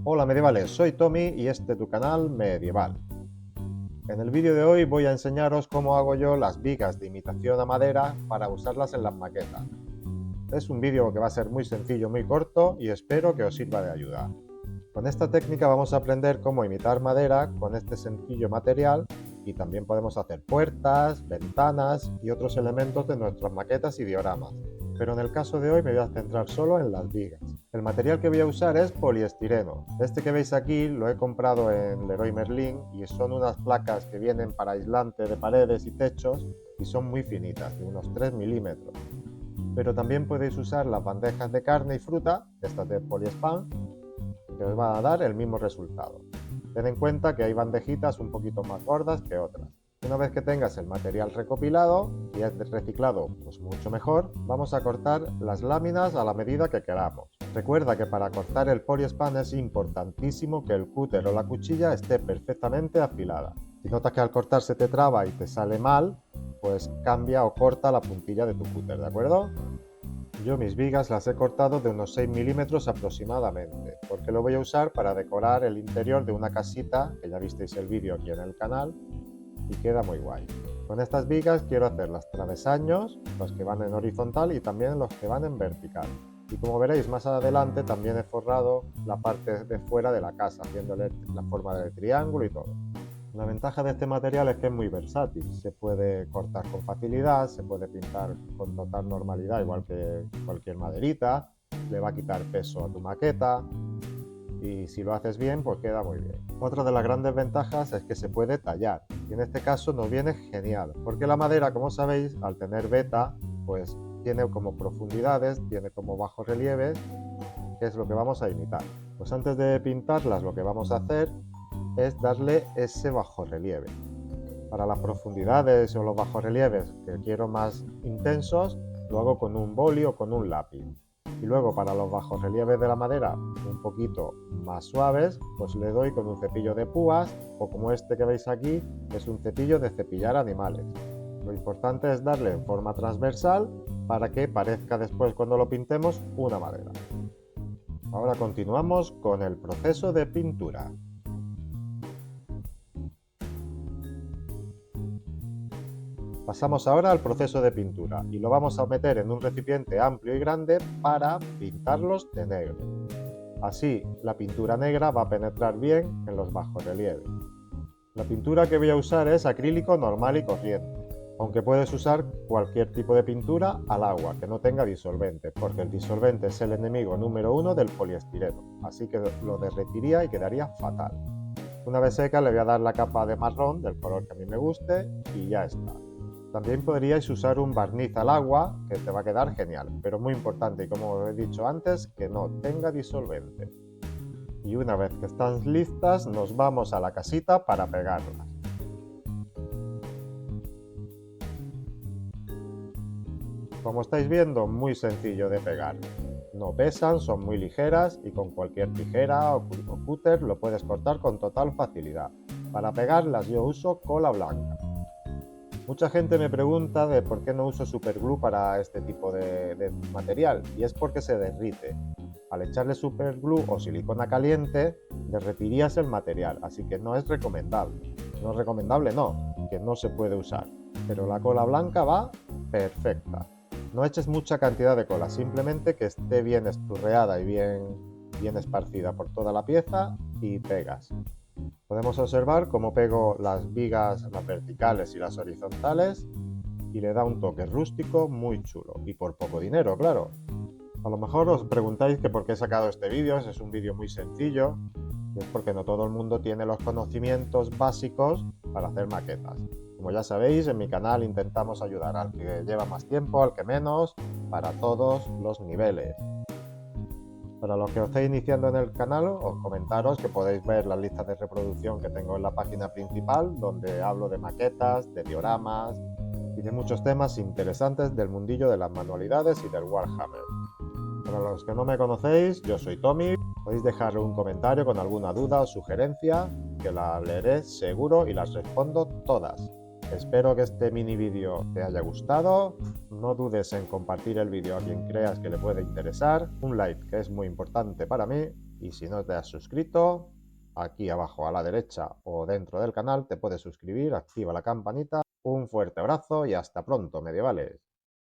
Hola medievales, soy Tommy y este es tu canal Medieval. En el vídeo de hoy voy a enseñaros cómo hago yo las vigas de imitación a madera para usarlas en las maquetas. Es un vídeo que va a ser muy sencillo, muy corto y espero que os sirva de ayuda. Con esta técnica vamos a aprender cómo imitar madera con este sencillo material y también podemos hacer puertas, ventanas y otros elementos de nuestras maquetas y dioramas. Pero en el caso de hoy me voy a centrar solo en las vigas. El material que voy a usar es poliestireno. Este que veis aquí lo he comprado en Leroy Merlin y son unas placas que vienen para aislante de paredes y techos y son muy finitas, de unos 3 milímetros. Pero también podéis usar las bandejas de carne y fruta, estas de Poliespan, que os va a dar el mismo resultado. Ten en cuenta que hay bandejitas un poquito más gordas que otras. Una vez que tengas el material recopilado y es reciclado, pues mucho mejor, vamos a cortar las láminas a la medida que queramos. Recuerda que para cortar el Poliespan es importantísimo que el cúter o la cuchilla esté perfectamente afilada. Si notas que al cortar se te traba y te sale mal, pues cambia o corta la puntilla de tu cúter, ¿de acuerdo? Yo mis vigas las he cortado de unos 6 milímetros aproximadamente, porque lo voy a usar para decorar el interior de una casita, que ya visteis el vídeo aquí en el canal, y queda muy guay. Con estas vigas quiero hacer los travesaños, los que van en horizontal y también los que van en vertical. Y como veréis más adelante también he forrado la parte de fuera de la casa, haciéndole la forma del triángulo y todo. La ventaja de este material es que es muy versátil, se puede cortar con facilidad, se puede pintar con total normalidad, igual que cualquier maderita, le va a quitar peso a tu maqueta y si lo haces bien, pues queda muy bien. Otra de las grandes ventajas es que se puede tallar y en este caso nos viene genial, porque la madera, como sabéis, al tener veta, pues tiene como profundidades, tiene como bajos relieves, que es lo que vamos a imitar. Pues antes de pintarlas, lo que vamos a hacer es darle ese bajorrelieve. Para las profundidades o los bajorrelieves que quiero más intensos, lo hago con un boli o con un lápiz. Y luego para los bajorrelieves de la madera un poquito más suaves, pues le doy con un cepillo de púas o como este que veis aquí, es un cepillo de cepillar animales. Lo importante es darle en forma transversal para que parezca después cuando lo pintemos una madera. Ahora continuamos con el proceso de pintura. Pasamos ahora al proceso de pintura y lo vamos a meter en un recipiente amplio y grande para pintarlos de negro. Así la pintura negra va a penetrar bien en los bajorrelieves. La pintura que voy a usar es acrílico normal y corriente, aunque puedes usar cualquier tipo de pintura al agua que no tenga disolvente, porque el disolvente es el enemigo número uno del poliestireno, así que lo derretiría y quedaría fatal. Una vez seca le voy a dar la capa de marrón del color que a mí me guste y ya está. También podríais usar un barniz al agua que te va a quedar genial, pero muy importante, y como he dicho antes, que no tenga disolvente. Y una vez que están listas, nos vamos a la casita para pegarlas. Como estáis viendo, muy sencillo de pegar. No pesan, son muy ligeras y con cualquier tijera o cúter lo puedes cortar con total facilidad. Para pegarlas yo uso cola blanca. Mucha gente me pregunta de por qué no uso superglue para este tipo de material y es porque se derrite. Al echarle superglue o silicona caliente derretirías el material, así que no es recomendable. No es recomendable, no, que no se puede usar. Pero la cola blanca va perfecta. No eches mucha cantidad de cola, simplemente que esté bien esturreada y bien esparcida por toda la pieza y pegas. Podemos observar cómo pego las vigas, las verticales y las horizontales y le da un toque rústico muy chulo y por poco dinero, claro. A lo mejor os preguntáis que por qué he sacado este vídeo, es un vídeo muy sencillo y es porque no todo el mundo tiene los conocimientos básicos para hacer maquetas. Como ya sabéis, en mi canal intentamos ayudar al que lleva más tiempo, al que menos, para todos los niveles. Para los que os estéis iniciando en el canal, os comentaros que podéis ver las listas de reproducción que tengo en la página principal, donde hablo de maquetas, de dioramas y de muchos temas interesantes del mundillo de las manualidades y del Warhammer. Para los que no me conocéis, yo soy Tommy. Podéis dejar un comentario con alguna duda o sugerencia, que la leeré seguro y las respondo todas. Espero que este mini vídeo te haya gustado. No dudes en compartir el vídeo a quien creas que le puede interesar. Un like, que es muy importante para mí. Y si no te has suscrito, aquí abajo a la derecha o dentro del canal te puedes suscribir, activa la campanita. Un fuerte abrazo y hasta pronto, medievales.